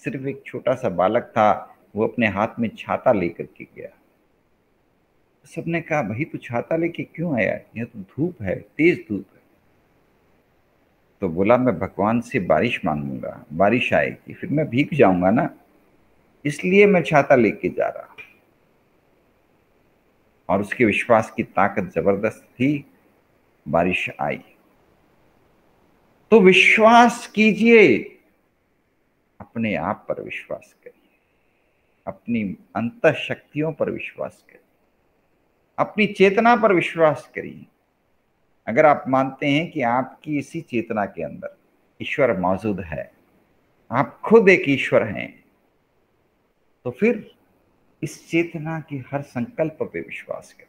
सिर्फ एक छोटा सा बालक था, वो अपने हाथ में छाता लेकर के गया। सबने कहा, भाई तू छाता लेके क्यों आया, यह तो धूप है, तेज धूप है। तो बोला, मैं भगवान से बारिश मांगूंगा, बारिश आएगी, फिर मैं भीग जाऊंगा ना, इसलिए मैं छाता लेके जा रहा। और उसके विश्वास की ताकत जबरदस्त थी, बारिश आई। तो विश्वास कीजिए, अपने आप पर विश्वास करिए, अपनी अंतः शक्तियों पर विश्वास करिए, अपनी चेतना पर विश्वास करिए। अगर आप मानते हैं कि आपकी इसी चेतना के अंदर ईश्वर मौजूद है, आप खुद एक ईश्वर हैं, तो फिर इस चेतना के हर संकल्प पे विश्वास करिए,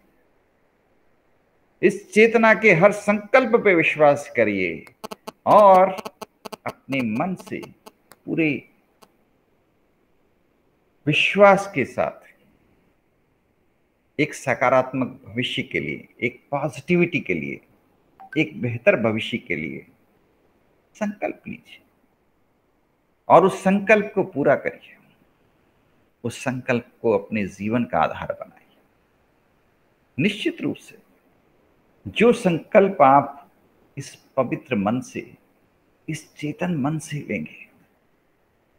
इस चेतना के हर संकल्प पे विश्वास करिए और अपने मन से पूरे विश्वास के साथ एक सकारात्मक भविष्य के लिए, एक पॉजिटिविटी के लिए, एक बेहतर भविष्य के लिए संकल्प लीजिए और उस संकल्प को पूरा करिए। उस संकल्प को अपने जीवन का आधार बनाइए। निश्चित रूप से जो संकल्प आप इस पवित्र मन से, इस चेतन मन से लेंगे,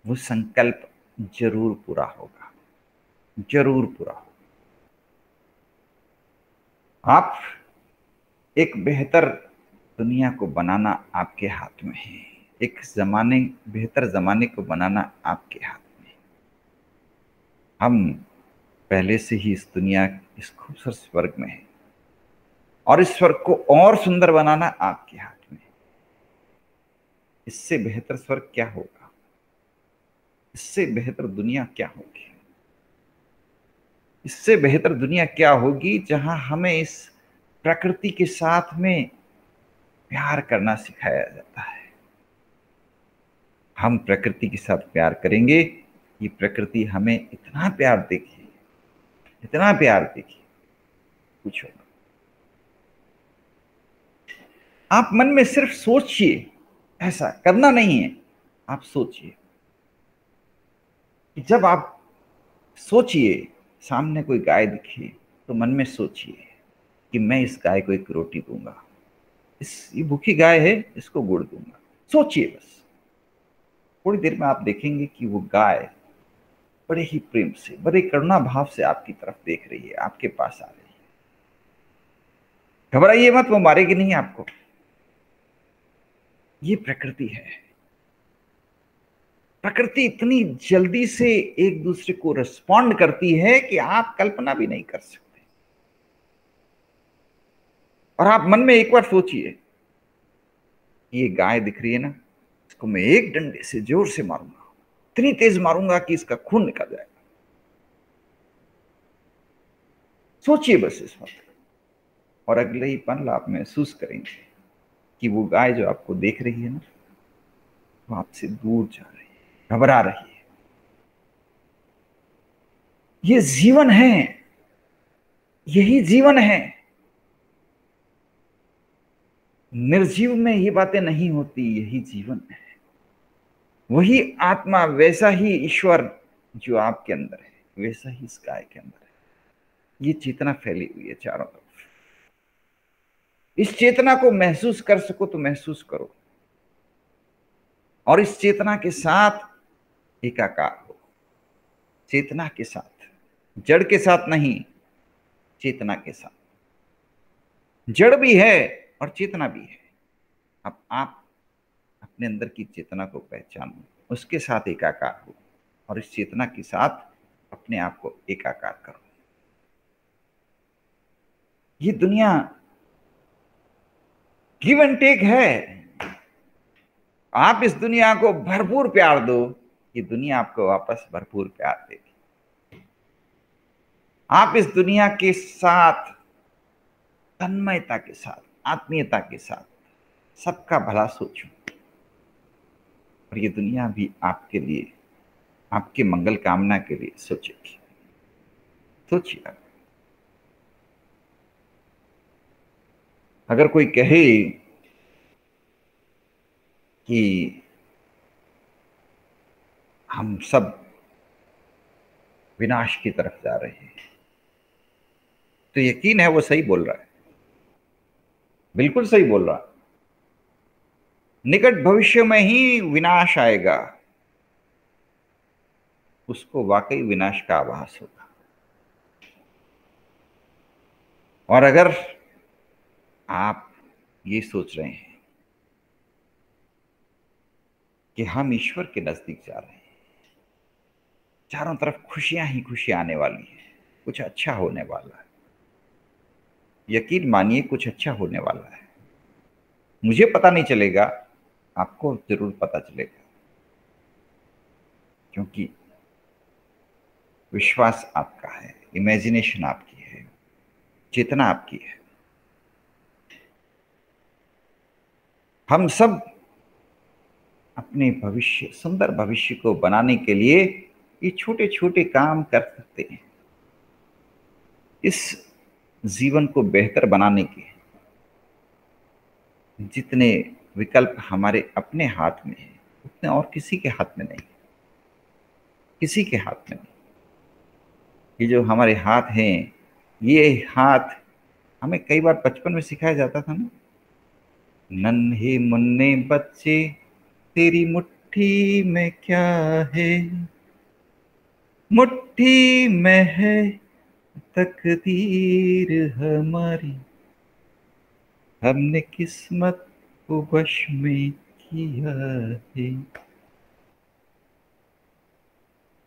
वो संकल्प जरूर पूरा होगा, जरूर पूरा होगा। आप एक बेहतर दुनिया को बनाना आपके हाथ में है, एक बेहतर जमाने को बनाना आपके हाथ में है। हम पहले से ही इस दुनिया, इस खूबसूरत स्वर्ग में है और इस स्वर्ग को और सुंदर बनाना आपके हाथ में है। इससे बेहतर स्वर्ग क्या होगा, इससे बेहतर दुनिया क्या होगी, इससे बेहतर दुनिया क्या होगी जहां हमें इस प्रकृति के साथ में प्यार करना सिखाया जाता है। हम प्रकृति के साथ प्यार करेंगे, ये प्रकृति हमें इतना प्यार देगी, इतना प्यार देगी, पूछो। आप मन में सिर्फ सोचिए, ऐसा करना नहीं है, आप सोचिए कि जब आप सोचिए सामने कोई गाय दिखे तो मन में सोचिए कि मैं इस गाय को एक रोटी दूंगा, ये भूखी गाय है, इसको गुड़ दूंगा। सोचिए बस। थोड़ी देर में आप देखेंगे कि वो गाय बड़े ही प्रेम से, बड़े करुणा भाव से आपकी तरफ देख रही है, आपके पास आ रही है। घबराइए मत, वो मारेगी नहीं आपको। ये प्रकृति है। प्रकृति इतनी जल्दी से एक दूसरे को रिस्पॉन्ड करती है कि आप कल्पना भी नहीं कर सकते। और आप मन में एक बार सोचिए, ये गाय दिख रही है ना, इसको मैं एक डंडे से जोर से मारूंगा, इतनी तेज मारूंगा कि इसका खून निकल जाएगा। सोचिए बस इस वक्त, और अगले ही पल आप महसूस करेंगे कि वो गाय जो आपको देख रही है ना, वो आपसे दूर जा रही है, घबरा रही है। ये जीवन है, यही जीवन है। निर्जीव में ये बातें नहीं होती, यही जीवन है। वही आत्मा, वैसा ही ईश्वर जो आपके अंदर है वैसा ही इस गाय के अंदर है। ये चेतना फैली हुई है चारों तरफ। इस चेतना को महसूस कर सको तो महसूस करो, और इस चेतना के साथ एकाकार हो। चेतना के साथ, जड़ के साथ नहीं, चेतना के साथ। जड़ भी है और चेतना भी है। अब आप अपने अंदर की चेतना को पहचानो, उसके साथ एकाकार हो, और इस चेतना के साथ अपने आप को एकाकार करो। ये दुनिया गिव एंड टेक है। आप इस दुनिया को भरपूर प्यार दो, ये दुनिया आपको वापस भरपूर प्यार देगी। आप इस दुनिया के साथ तन्मयता के साथ, आत्मीयता के साथ सबका भला सोचो, और ये दुनिया भी आपके लिए, आपके मंगल कामना के लिए सोचेगी। सोचिए, अगर कोई कहे कि हम सब विनाश की तरफ जा रहे हैं, तो यकीन है वो सही बोल रहा है, बिल्कुल सही बोल रहा है। निकट भविष्य में ही विनाश आएगा, उसको वाकई विनाश का आभास होगा। और अगर आप ये सोच रहे हैं कि हम ईश्वर के नजदीक जा रहे हैं, चारों तरफ खुशियां ही खुशियां आने वाली हैं, कुछ अच्छा होने वाला है, यकीन मानिए कुछ अच्छा होने वाला है। मुझे पता नहीं चलेगा, आपको जरूर पता चलेगा, क्योंकि विश्वास आपका है, इमेजिनेशन आपकी है, चेतना आपकी है। हम सब अपने भविष्य, सुंदर भविष्य को बनाने के लिए ये छोटे छोटे काम कर सकते हैं। इस जीवन को बेहतर बनाने के जितने विकल्प हमारे अपने हाथ में हैं, उतने और किसी के हाथ में नहीं, किसी के हाथ में नहीं। ये जो हमारे हाथ हैं, ये हाथ हमें कई बार बचपन में सिखाया जाता था ना, नन्हे मुन्ने बच्चे तेरी मुट्ठी में क्या है, मुट्ठी में है तकदीर हमारी, हमने किस्मत को वश में किया है।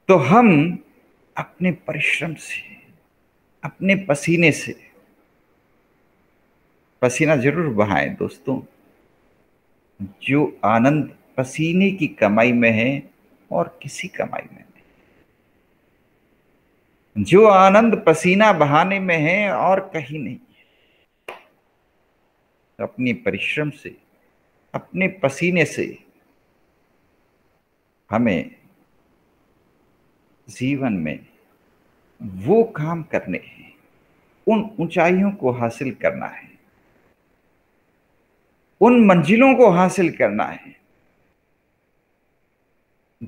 तो हम अपने परिश्रम से, अपने पसीने से, पसीना जरूर बहाएं दोस्तों। जो आनंद पसीने की कमाई में है और किसी कमाई में नहीं, जो आनंद पसीना बहाने में है और कहीं नहीं है। तो अपने परिश्रम से, अपने पसीने से हमें जीवन में वो काम करने हैं, उन ऊंचाइयों को हासिल करना है, उन मंजिलों को हासिल करना है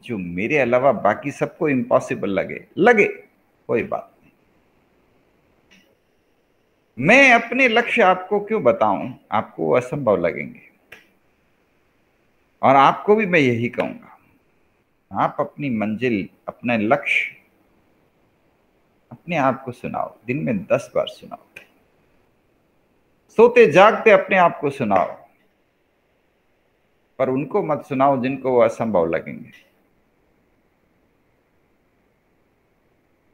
जो मेरे अलावा बाकी सबको इम्पॉसिबल लगे लगे, कोई बात नहीं। मैं अपने लक्ष्य आपको क्यों बताऊं, आपको असंभव लगेंगे, और आपको भी मैं यही कहूंगा, आप अपनी मंजिल, अपने लक्ष्य अपने आप को सुनाओ, दिन में 10 बार सुनाओ, सोते जागते अपने आप को सुनाओ, पर उनको मत सुनाओ जिनको वो असंभव लगेंगे,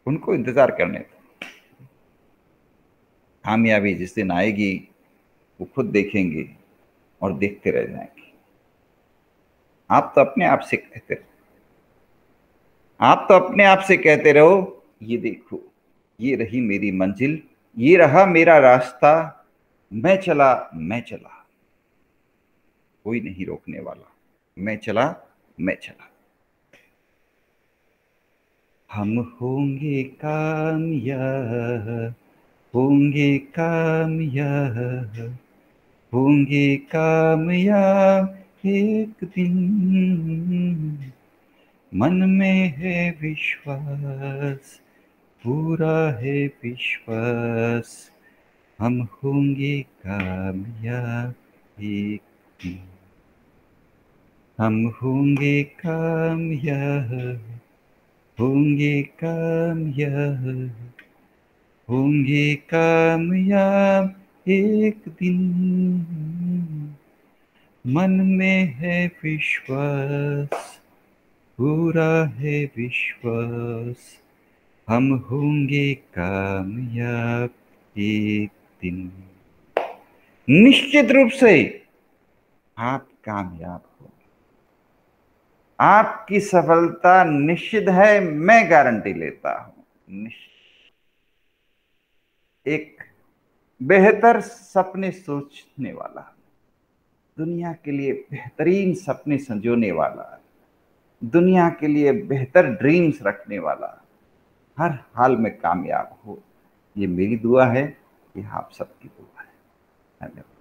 उनको इंतजार करने दो। कामयाबी जिस दिन आएगी वो खुद देखेंगे और देखते रह जाएंगे। आप तो अपने आप से कहते रहो, आप तो अपने आप से कहते रहो, ये देखो, ये रही मेरी मंजिल, ये रहा मेरा रास्ता, मैं चला, मैं चला, कोई नहीं रोकने वाला, मैं चला, मैं चला। हम होंगे कामयाब, होंगे कामयाब, होंगे कामयाब एक दिन, मन में है विश्वास, पूरा है विश्वास, हम होंगे कामयाब एक दिन, हम होंगे कामयाब, होंगे कामयाब, होंगे कामयाब एक दिन। मन में है विश्वास, पूरा है विश्वास, हम होंगे कामयाब एक दिन। निश्चित रूप से आप कामयाब हो, आपकी सफलता निश्चित है, मैं गारंटी लेता हूं। एक बेहतर सपने सोचने वाला, दुनिया के लिए बेहतरीन सपने संजोने वाला, दुनिया के लिए बेहतर ड्रीम्स रखने वाला हर हाल में कामयाब हो, ये मेरी दुआ है, ये आप सबकी दुआ है। धन्यवाद।